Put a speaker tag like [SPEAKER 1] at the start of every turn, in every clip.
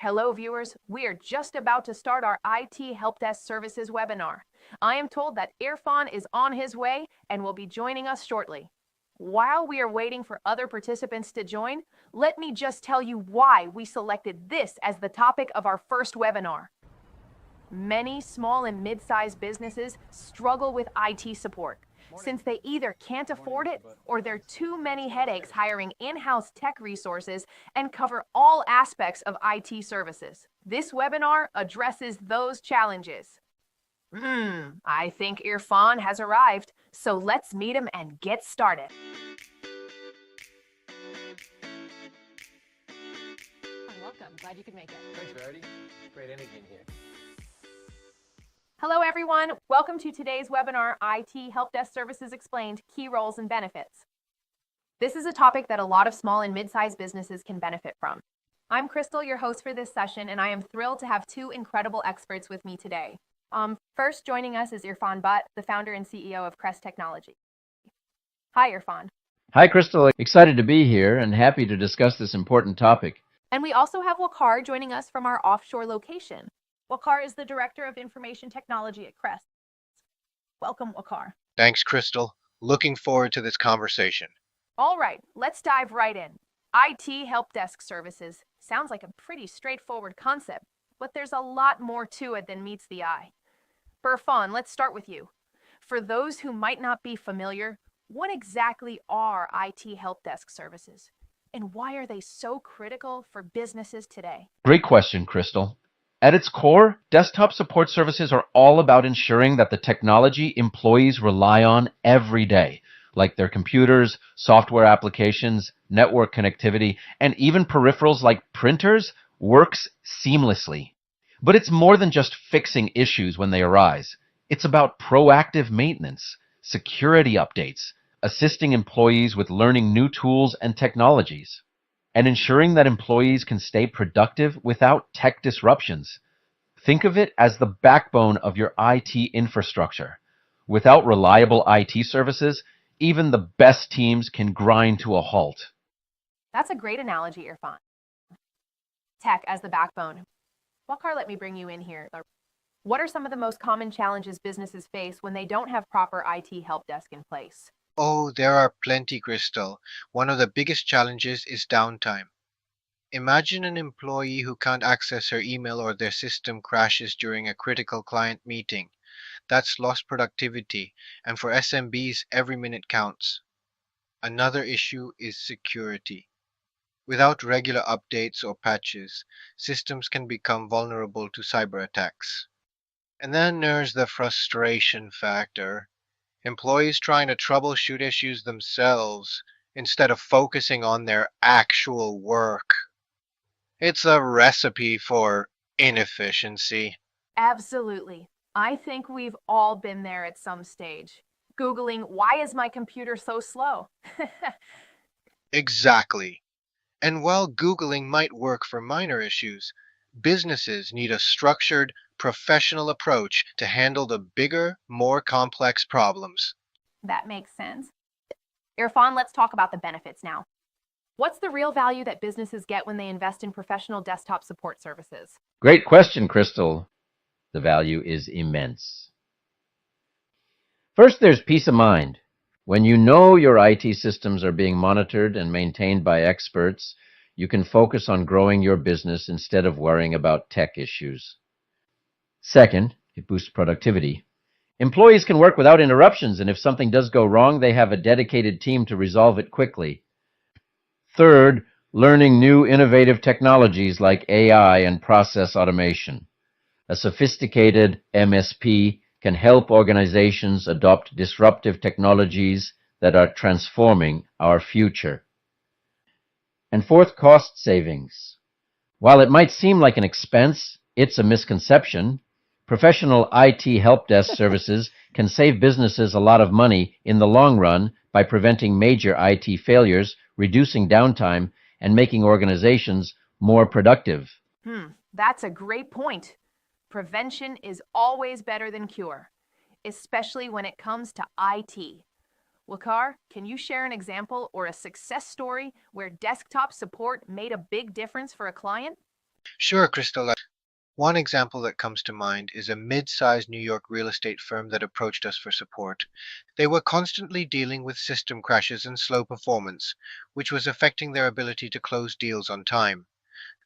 [SPEAKER 1] Hello viewers, we are just about to start our IT Helpdesk Services webinar. I am told that Irfan is on his way and will be joining us shortly. While we are waiting for other participants to join, let me just tell you why we selected this as the topic of our first webinar. Many small and mid-sized businesses struggle with IT support, since they either can't afford it or there are too many headaches hiring in-house tech resources and cover all aspects of IT services. This webinar addresses those challenges. I think Irfan has arrived, so let's meet him and get started. Welcome, glad you could make it.
[SPEAKER 2] Thanks, Verity. Great energy in here.
[SPEAKER 1] Hello everyone, welcome to today's webinar, IT Helpdesk Services Explained, Key Roles and Benefits. This is a topic that a lot of small and mid-sized businesses can benefit from. I'm Crystal, your host for this session, and I am thrilled to have two incredible experts with me today. First joining us is Irfan Butt, the founder and CEO of CRES Technology. Hi Irfan.
[SPEAKER 3] Hi Crystal, excited to be here and happy to discuss this important topic.
[SPEAKER 1] And we also have Waqar joining us from our offshore location. Waqar is the Director of Information Technology at CRES. Welcome, Waqar.
[SPEAKER 2] Thanks, Crystal. Looking forward to this conversation.
[SPEAKER 1] All right, let's dive right in. IT Helpdesk Services sounds like a pretty straightforward concept, but there's a lot more to it than meets the eye. Irfan, let's start with you. For those who might not be familiar, what exactly are IT Helpdesk Services? And why are they so critical for businesses today?
[SPEAKER 3] Great question, Crystal. At its core, desktop support services are all about ensuring that the technology employees rely on every day, like their computers, software applications, network connectivity, and even peripherals like printers, works seamlessly. But it's more than just fixing issues when they arise. It's about proactive maintenance, security updates, assisting employees with learning new tools and technologies, and ensuring that employees can stay productive without tech disruptions. Think of it as the backbone of your IT infrastructure. Without reliable IT services, even the best teams can grind to a halt.
[SPEAKER 1] That's a great analogy, Irfan. Tech as the backbone. Waqar, let me bring you in here. What are some of the most common challenges businesses face when they don't have proper IT help desk in place?
[SPEAKER 2] Oh, there are plenty, Crystal. One of the biggest challenges is downtime. Imagine an employee who can't access her email or their system crashes during a critical client meeting. That's lost productivity, and for SMBs, every minute counts. Another issue is security. Without regular updates or patches, systems can become vulnerable to cyber attacks. And then there's the frustration factor. Employees trying to troubleshoot issues themselves instead of focusing on their actual work. It's a recipe for inefficiency.
[SPEAKER 1] Absolutely. I think we've all been there at some stage. Googling, why is my computer so slow?
[SPEAKER 2] Exactly. And while Googling might work for minor issues, businesses need a structured, professional approach to handle the bigger, more complex problems.
[SPEAKER 1] That makes sense. Irfan, let's talk about the benefits now. What's the real value that businesses get when they invest in professional desktop support services?
[SPEAKER 3] Great question, Crystal. The value is immense. First, there's peace of mind. When you know your IT systems are being monitored and maintained by experts, you can focus on growing your business instead of worrying about tech issues. Second, it boosts productivity. Employees can work without interruptions, and if something does go wrong, they have a dedicated team to resolve it quickly. Third, learning new innovative technologies like AI and process automation. A sophisticated MSP can help organizations adopt disruptive technologies that are transforming our future. And fourth, cost savings. While it might seem like an expense, it's a misconception. Professional IT help desk services can save businesses a lot of money in the long run by preventing major IT failures, reducing downtime, and making organizations more productive.
[SPEAKER 1] That's a great point. Prevention is always better than cure, especially when it comes to IT. Waqar, can you share an example or a success story where desktop support made a big difference for a client?
[SPEAKER 2] Sure, Crystal. One example that comes to mind is a mid-sized New York real estate firm that approached us for support. They were constantly dealing with system crashes and slow performance, which was affecting their ability to close deals on time.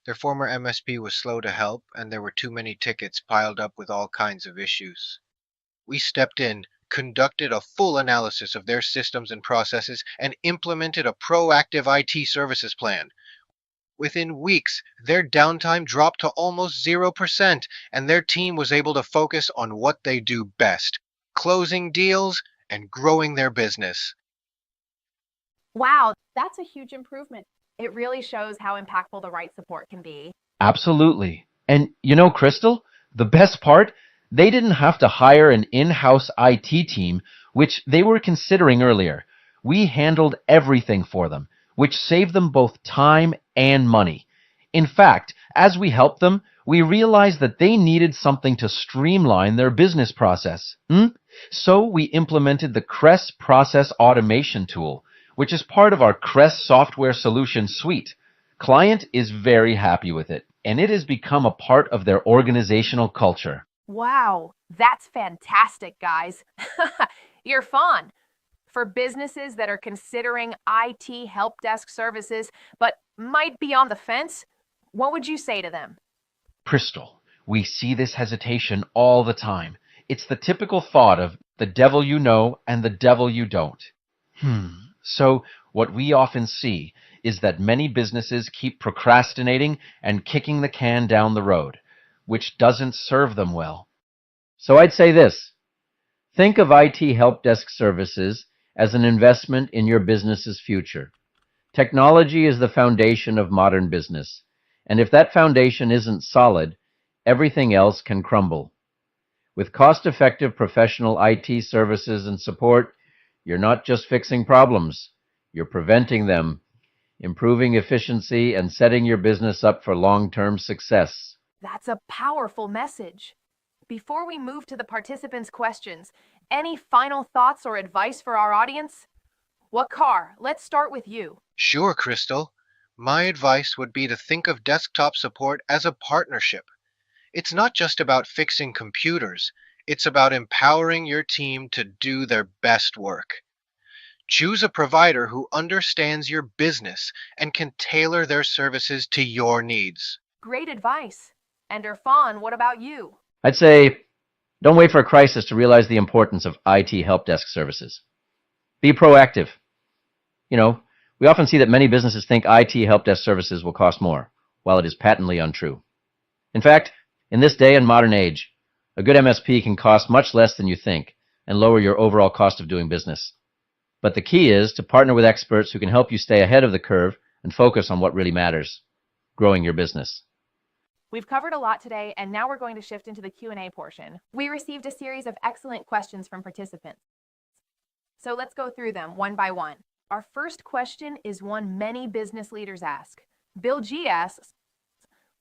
[SPEAKER 2] Their former MSP was slow to help, and there were too many tickets piled up with all kinds of issues. We stepped in, conducted a full analysis of their systems and processes, and implemented a proactive IT services plan. Within weeks, their downtime dropped to almost 0%, and their team was able to focus on what they do best: closing deals and growing their business.
[SPEAKER 1] Wow, that's a huge improvement. It really shows how impactful the right support can be.
[SPEAKER 3] Absolutely. And you know, Crystal, the best part, they didn't have to hire an in-house IT team, which they were considering earlier. We handled everything for them, which saved them both time and money. In fact, as we helped them, we realized that they needed something to streamline their business process. So we implemented the CRES process automation tool, which is part of our CRES software solution suite. Client is very happy with it, and it has become a part of their organizational culture.
[SPEAKER 1] Wow, that's fantastic, guys. You're fun. For businesses that are considering IT help desk services but might be on the fence, what would you say to them?
[SPEAKER 3] Crystal, we see this hesitation all the time. It's the typical thought of the devil you know and the devil you don't. So, what we often see is that many businesses keep procrastinating and kicking the can down the road, which doesn't serve them well. So, I'd say this: think of IT help desk services as an investment in your business's future. Technology is the foundation of modern business, and if that foundation isn't solid, everything else can crumble. With cost-effective professional IT services and support, you're not just fixing problems, you're preventing them, improving efficiency, and setting your business up for long-term success.
[SPEAKER 1] That's a powerful message. Before we move to the participants' questions, any final thoughts or advice for our audience? Wakar, let's start with you.
[SPEAKER 2] Sure, Crystal. My advice would be to think of desktop support as a partnership. It's not just about fixing computers, it's about empowering your team to do their best work. Choose a provider who understands your business and can tailor their services to your needs.
[SPEAKER 1] Great advice. And Irfan, what about you?
[SPEAKER 3] I'd say, don't wait for a crisis to realize the importance of IT help desk services. Be proactive. You know, we often see that many businesses think IT help desk services will cost more, while it is patently untrue. In fact, in this day and modern age, a good MSP can cost much less than you think and lower your overall cost of doing business. But the key is to partner with experts who can help you stay ahead of the curve and focus on what really matters: growing your business.
[SPEAKER 1] We've covered a lot today, and now we're going to shift into the Q&A portion. We received a series of excellent questions from participants. So let's go through them one by one. Our first question is one many business leaders ask. Bill G asks,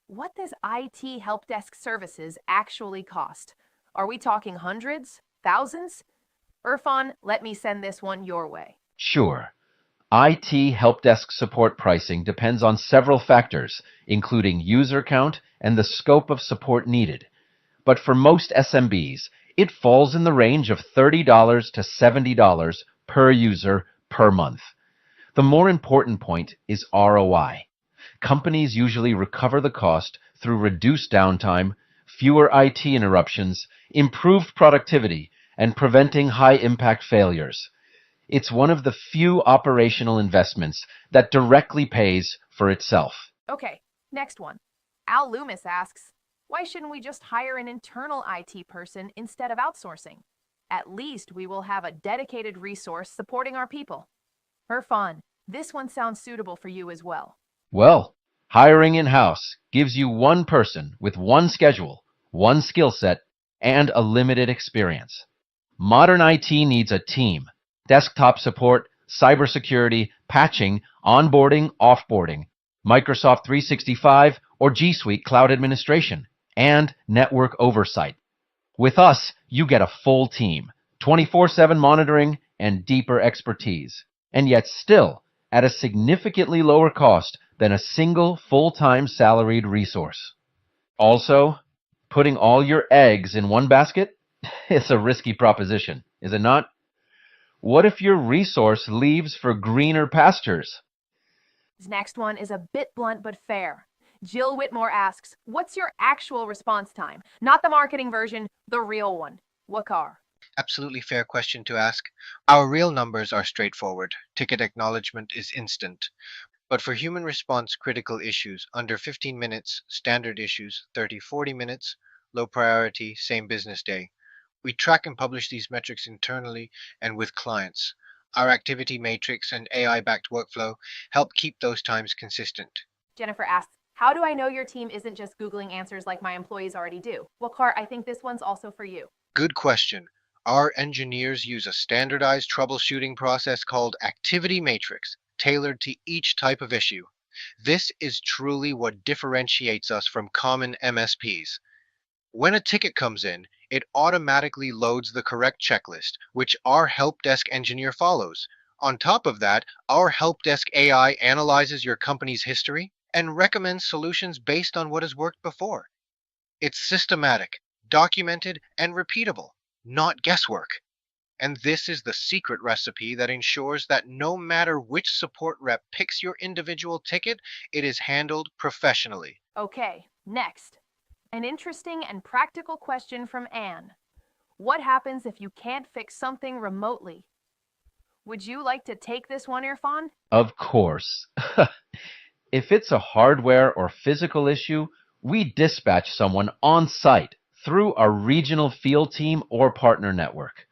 [SPEAKER 1] what does IT help desk services actually cost? Are we talking hundreds, thousands? Irfan, let me send this one your way.
[SPEAKER 3] Sure. IT help desk support pricing depends on several factors, including user count and the scope of support needed. But for most SMBs, it falls in the range of $30 to $70 per user per month. The more important point is ROI. Companies usually recover the cost through reduced downtime, fewer IT interruptions, improved productivity, and preventing high-impact failures. It's one of the few operational investments that directly pays for itself.
[SPEAKER 1] Okay, next one. Al Loomis asks, why shouldn't we just hire an internal IT person instead of outsourcing? At least we will have a dedicated resource supporting our people. Irfan, this one sounds suitable for you as well.
[SPEAKER 3] Well, hiring in-house gives you one person with one schedule, one skill set, and a limited experience. Modern IT needs a team: desktop support, cybersecurity, patching, onboarding, offboarding, Microsoft 365 or G Suite cloud administration, and network oversight. With us, you get a full team, 24/7 monitoring, and deeper expertise, and yet still at a significantly lower cost than a single full-time salaried resource. Also, putting all your eggs in one basket is a risky proposition, is it not? What if your resource leaves for greener pastures?
[SPEAKER 1] This next one is a bit blunt but fair. Jill Whitmore asks, what's your actual response time? Not the marketing version, the real one. Wakar.
[SPEAKER 2] Absolutely fair question to ask. Our real numbers are straightforward. Ticket acknowledgement is instant. But for human response critical issues, under 15 minutes, standard issues, 30-40 minutes, low priority, same business day. We track and publish these metrics internally and with clients. Our activity matrix and AI-backed workflow help keep those times consistent.
[SPEAKER 1] Jennifer asks, how do I know your team isn't just Googling answers like my employees already do? Wakar, I think this one's also for you.
[SPEAKER 2] Good question. Our engineers use a standardized troubleshooting process called Activity Matrix, tailored to each type of issue. This is truly what differentiates us from common MSPs. When a ticket comes in, it automatically loads the correct checklist, which our help desk engineer follows. On top of that, our help desk AI analyzes your company's history and recommends solutions based on what has worked before. It's systematic, documented, and repeatable, not guesswork. And this is the secret recipe that ensures that no matter which support rep picks your individual ticket, it is handled professionally.
[SPEAKER 1] Okay, next. An interesting and practical question from Anne. What happens if you can't fix something remotely? Would you like to take this one, Irfan?
[SPEAKER 3] Of course. If it's a hardware or physical issue, we dispatch someone on site through our regional field team or partner network.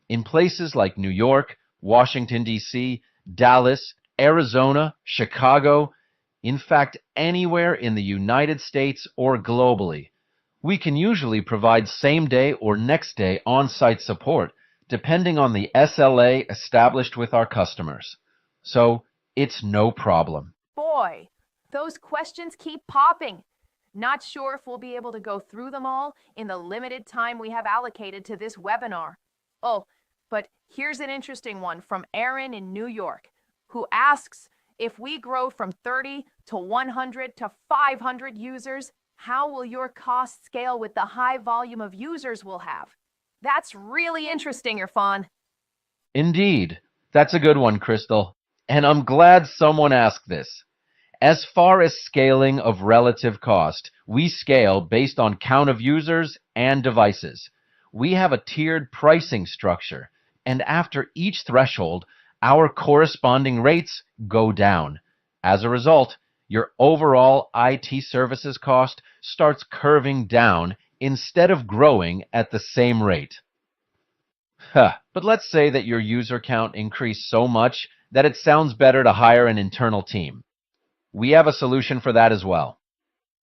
[SPEAKER 3] In places like New York, Washington, D.C., Dallas, Arizona, Chicago, in fact, anywhere in the United States or globally, we can usually provide same-day or next-day on-site support depending on the SLA established with our customers. So, it's no problem.
[SPEAKER 1] Boy, those questions keep popping. Not sure if we'll be able to go through them all in the limited time we have allocated to this webinar. Oh, but here's an interesting one from Aaron in New York, who asks, if we grow from 30 to 100 to 500 users, how will your cost scale with the high volume of users we'll have? That's really interesting, Irfan.
[SPEAKER 3] Indeed. That's a good one, Crystal. And I'm glad someone asked this. As far as scaling of relative cost, we scale based on count of users and devices. We have a tiered pricing structure, and after each threshold, our corresponding rates go down. As a result, your overall IT services cost starts curving down instead of growing at the same rate. But let's say that your user count increased so much that it sounds better to hire an internal team. We have a solution for that as well.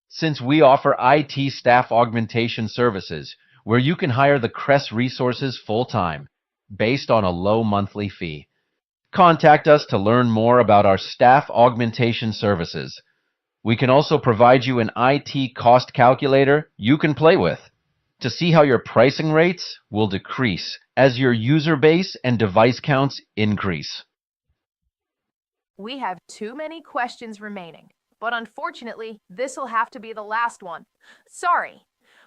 [SPEAKER 3] Since we offer IT staff augmentation services, where you can hire the CRES resources full-time, based on a low monthly fee. Contact us to learn more about our staff augmentation services. We can also provide you an IT cost calculator you can play with to see how your pricing rates will decrease as your user base and device counts increase.
[SPEAKER 1] We have too many questions remaining, but unfortunately, this will have to be the last one. Sorry.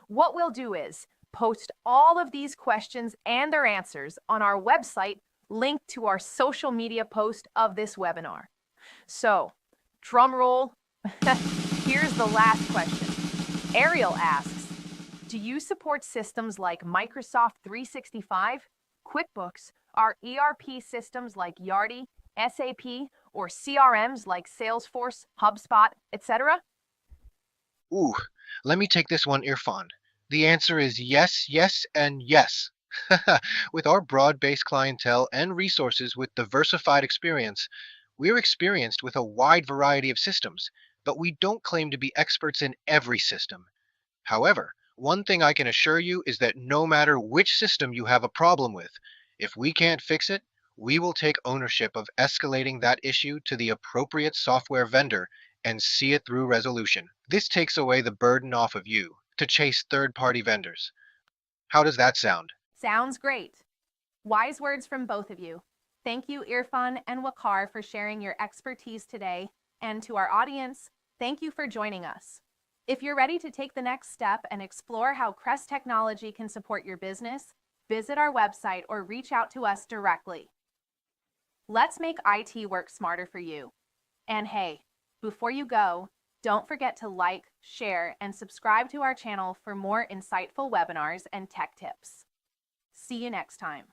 [SPEAKER 1] What we'll do is post all of these questions and their answers on our website linked to our social media post of this webinar. So, drum roll. Here's the last question. Ariel asks, do you support systems like Microsoft 365, QuickBooks, our ERP systems like Yardi, SAP, or CRMs like Salesforce, HubSpot, etc.?
[SPEAKER 2] Ooh, let me take this one, Irfan. The answer is yes, yes, and yes. With our broad-based clientele and resources with diversified experience, we're experienced with a wide variety of systems, but we don't claim to be experts in every system. However, one thing I can assure you is that no matter which system you have a problem with, if we can't fix it, we will take ownership of escalating that issue to the appropriate software vendor and see it through resolution. This takes away the burden off of you to chase third-party vendors. How does that sound?
[SPEAKER 1] Sounds great. Wise words from both of you. Thank you, Irfan and Wakar, for sharing your expertise today. And to our audience, thank you for joining us. If you're ready to take the next step and explore how CRES technology can support your business, visit our website or reach out to us directly. Let's make IT work smarter for you. And hey, before you go, don't forget to like, share, and subscribe to our channel for more insightful webinars and tech tips. See you next time.